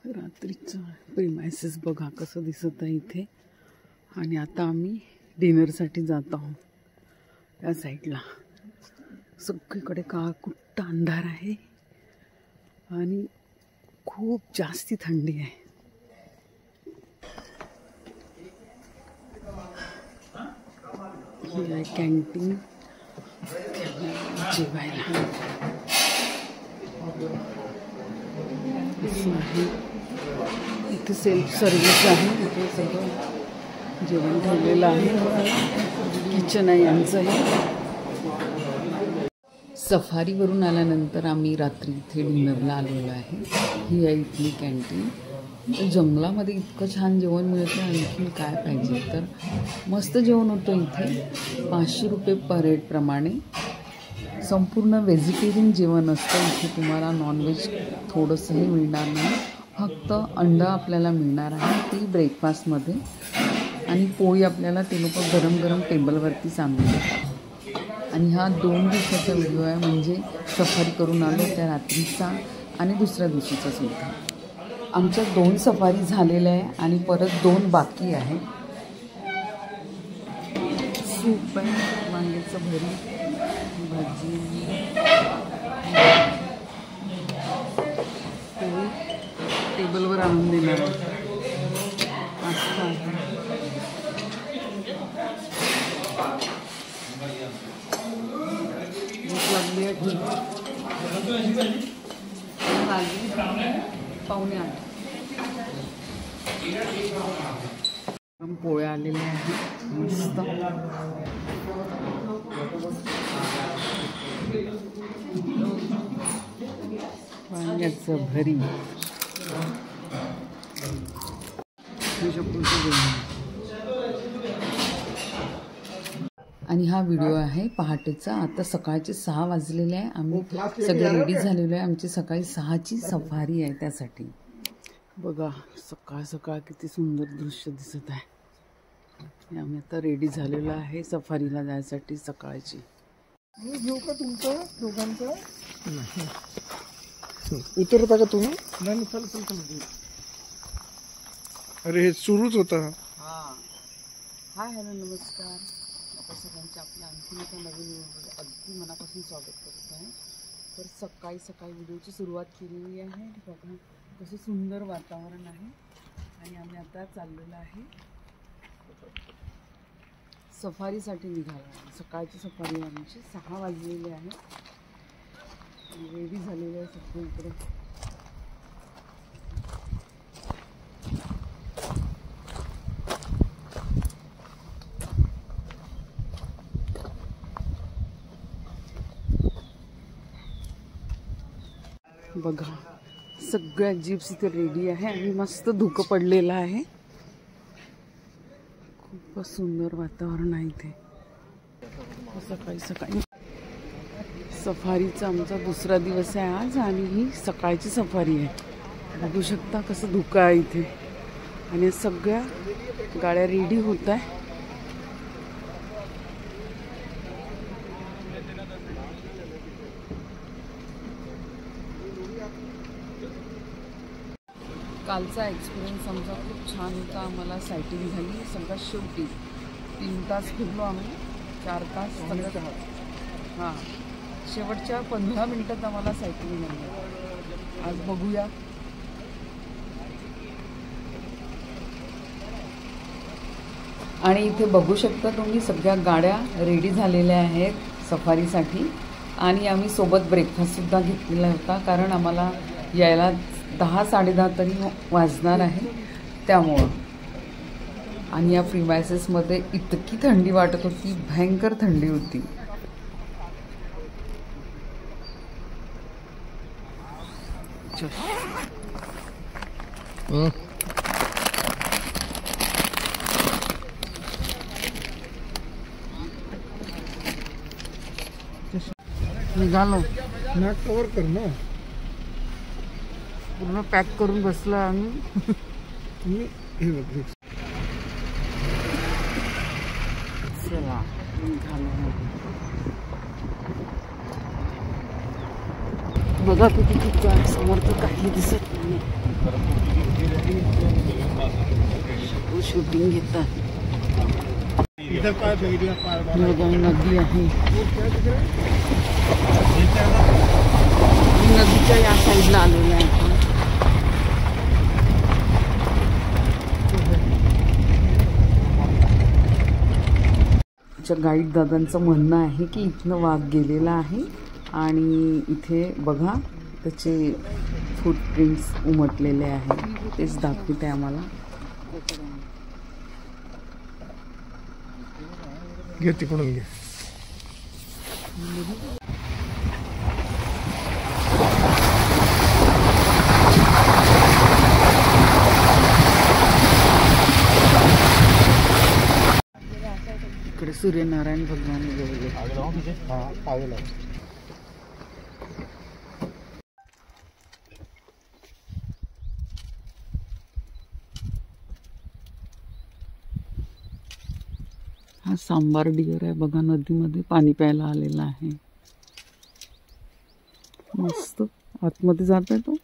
रात्रीचं प्रिमायसेस बघा कसं दिसत आहे इथे. आणि आता आम्ही डिनरसाठी जात आहोत. त्या साईडला सगळीकडे काळकुट्ट अंधार आहे आणि खूप जास्ती थंडी आहे. ही आहे कॅन्टीन जेवायला. आहे इथे सेल्फ सर्विस आहे. इथे सगळं जेवण ठेवलेलं आहे. किचन आहे यांचं हे. सफारीवरून आल्यानंतर आम्ही रात्री इथे डिनरला आलेलो आहे. ही आहे इथली कॅन्टीन. जंगलामध्ये इतकं छान जेवण मिळतं, आणखी काय पाहिजे. तर मस्त जेवण होतं इथे. 500 रुपये पर हेड प्रमाणे संपूर्ण व्हेजिटेरियन जेवण असतं इथे. तुम्हाला नॉनव्हेज थोडंसंही मिळणार नाही. फक्त अंडा आपल्याला मिळणार आहे, ती ब्रेकफास्टमध्ये. आणि पोळी आपल्याला ते लोक गरम गरम टेबलवरतीच आणून देतात. आणि हा 2 दिवसाचा व्हिडिओ आहे, म्हणजे सफारी करून आलो त्या रात्रीचा आणि दुसऱ्या दिवशीचा सुद्धा. आमच्या 2 सफारी झालेल्या आहे आणि परत 2 बाकी आहे. सूप आहे, वांग्याचं भरीत, भाजी, पोळी टेबलवर आणून देणार आहे. नाश्ता आहे. भूक लागली आहे. 7:45. पोळ्या आलेल्या आहेत मस्त. वांग्याचं भरीत. आणि हा व्हिडिओ आहे पहाटेचा. आता सकाळचे 6 वाजलेले आहे. आम्ही सगळे रेडी झालेलो आहे. आमची सकाळी 6ची सफारी आहे. त्यासाठी बघा सकाळ सकाळ किती सुंदर दृश्य दिसत आहे. आम्ही आता रेडी झालेलो आहे सफारीला जायसाठी सकाळची. घेऊ का तुमचं दोघांचं? उतरता का तुम्ही? नाही चल चल चल. अरे हे सुरूच होता. हाय हॅलो नमस्कार. आपण सगळ्यांचे आपल्या आणखी एका नवीन व्हिडिओमध्ये अगदी मनापासून स्वागत करत आहे. तर सकाळी सकाळी व्हिडिओची सुरुवात केलेली आहे. बघा कसं सुंदर वातावरण आहे. आणि आम्ही आता चाललेलो आहे सफारीसाठी निघालो. सकाळची सफारी आमची 6 वाजलेले आहे. रेडी झालेले आहे सगळं इकडे. बघा सगळ्या जीप्स इथे रेडी आहे आणि मस्त धुकं पडलेलं आहे. खूपच सुंदर वातावरण आहे इथे. सकाळी सकाळी सफारीचा आमचा दुसरा दिवस आहे आज. आणि ही सकाळची सफारी आहे. बघू शकता कसं धुकं आहे इथे. आणि सगळ्या गाड्या रेडी होत आहे. कालचा एक्सपिरियन्स आमचा खूप छान होता. आम्हाला सायटिंग झाली सगळ्यात शेवटी. 3 तास फिरलो आम्ही. 4 तास सगळं. हां शेवटच्या 15 मिनिटात आम्हाला सायटिंग झाली. आज बघूया. आणि इथे बघू शकता तुम्ही सगळ्या गाड्या रेडी झालेल्या आहेत सफारीसाठी. आणि आम्ही सोबत ब्रेकफास्टसुद्धा घेतलेला होता, कारण आम्हाला यायला 10-10:30 तरी वाजणार आहे त्यामुळं. आणि या प्रिमायसेसमध्ये इतकी थंडी वाटत होती, भयंकर थंडी होती. निघालो. नाक कवर कर ना. पूर्ण पॅक करून बसलो आम्ही. हे बघ चला निघालो. बघा किती किती आहे, समोरचं काही दिसत नाही. शूटिंग घेतात. नदी आहे. नदीच्या या साईडला आलेलं आहे. गाईड दादांचं म्हणणं आहे की इथनं वाघ गेलेला आहे आणि इथे बघा त्याचे फूटप्रिंट्स उमटलेले आहे. तेच दाखवते आम्हाला. घे तिकडून घे. इकडे सूर्यनारायण भगवान गेले. हा सांबार डिअर आहे बघा, नदीमध्ये पाणी प्यायला आलेला आहे. मस्त आतमध्ये जात आहे तो.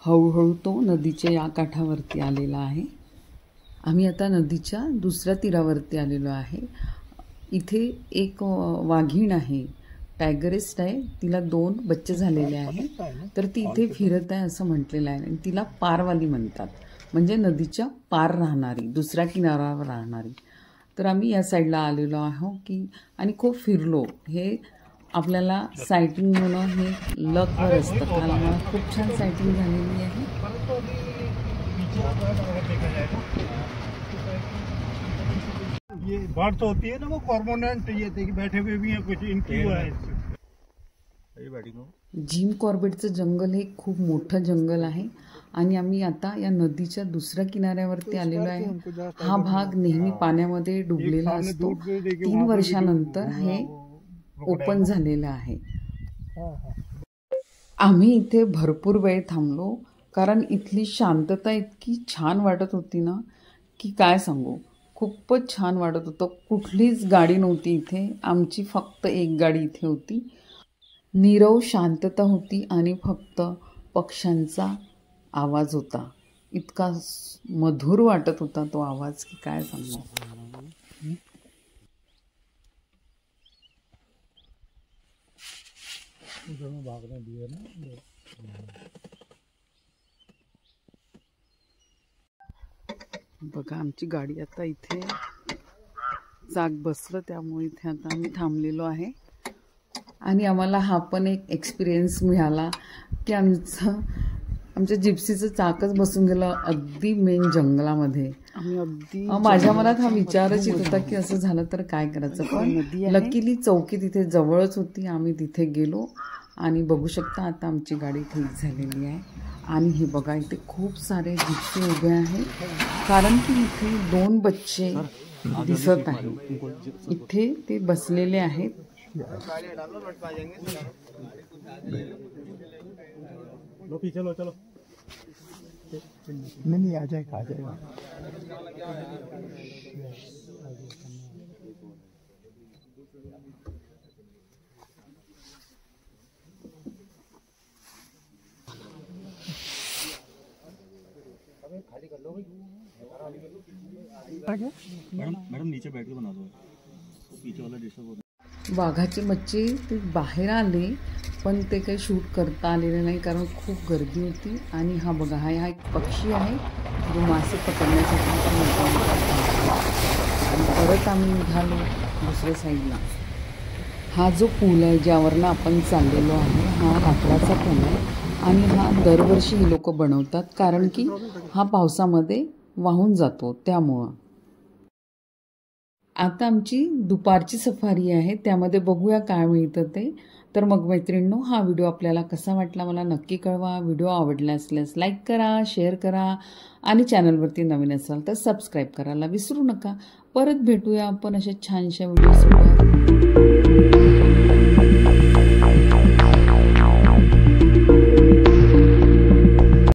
हळूहळू तो नदीच्या या काठावरती आलेला आहे. आम्ही आता नदीच्या दुसऱ्या तीरावरती आलेलो आहे. इथे एक वाघीण आहे, टायगरिस्ट आहे. तिला 2 बच्चे झालेले आहे. तर ती इथे फिरत आहे असं म्हटलेलं आहे. आणि तिला पारवाली म्हणतात, म्हणजे नदीच्या पार राहणारी, दुसऱ्या किनाऱ्यावर राहणारी. तर आम्ही या साईडला आलेलो आहोत की आणि खूप फिरलो. हे आपल्याला सायटिंग होणं हे लकवर असतं. कारण मला खूप छान सायटिंग झालेली आहे. ये बाढ़ तो होती है ना, वो परमानेंट ये थे कि बैठे हुए भी हैं कुछ इनकी वो है. जिम कॉर्बेटचं जंगल हे खूप मोठं जंगल आहे. आणि आम्ही आता या नदीच्या दुसऱ्या किनाऱ्यावरती आलेलो आहे. हा भाग नेहमी पाण्यामध्ये डुबलेला असतो. 3 वर्षानंतर हे ओपन झालेलं आहे. आम्ही इथे भरपूर वेळ थांबलो कारण इथली शांतता इतकी छान वाटत होती ना की काय सांगू. खूपच छान वाटत होतं. कुठलीच गाडी नव्हती इथे. आमची फक्त एक गाडी इथे होती. नीरव शांतता होती आणि फक्त पक्ष्यांचा आवाज होता. इतका मधुर वाटत होता तो आवाज की काय सांगू. बघा आमची गाडी आता इथे जाग बसलं, त्यामुळे इथे आता आम्ही थांबलेलो आहे. आणि आम्हाला हा पण एक एक्सपिरियन्स मिळाला की आमच्या जिप्सीचं चाकच बसून गेलं अगदी मेन जंगलामध्ये. आम्ही अगदी माझ्या मनात हा विचारच येत होता की असं झालं तर काय करायचं. पण लकीली चौकी तिथे जवळच होती. आम्ही तिथे गेलो आणि बघू शकता आता आमची गाडी ठीक झालेली आहे. आणि हे बघा इथे खूप सारे जिप्सी उभे आहेत कारण की इथे 2 बच्चे दिसत आहेत. इथे ते बसलेले आहेत. चलो चलो नहीं आ जाएगा मैडम नीचे बैठ के बना दो, पीछे वाला डिस्टर्ब होता. वाघाचे बच्चे ते बाहेर आले पण ते काही शूट करता आलेले नाही कारण खूप गर्दी होती. आणि हा बघा हा एक पक्षी आहे जो मासे पकडण्यासाठी. आणि परत आम्ही निघालो दुसऱ्या साईडला. हा जो पूल आहे ज्यावरनं आपण चाललेलो आहे हा लाकडाचा पूल आहे. आणि हा दरवर्षी ही लोक बनवतात कारण की हा पावसामध्ये वाहून जातो त्यामुळं. आता आमची दुपारची सफारी आहे, त्यामध्ये बघूया काय मिळतं ते. तर मग मैत्रिणींनो, हा व्हिडिओ आपल्याला कसा वाटला मला नक्की कळवा. व्हिडिओ आवडला असल्यास लाईक करा, शेअर करा आणि चॅनलवरती नवीन असाल तर सबस्क्राईब करायला विसरू नका. परत भेटूया आपण अशा छानशा व्हिडिओसोबत.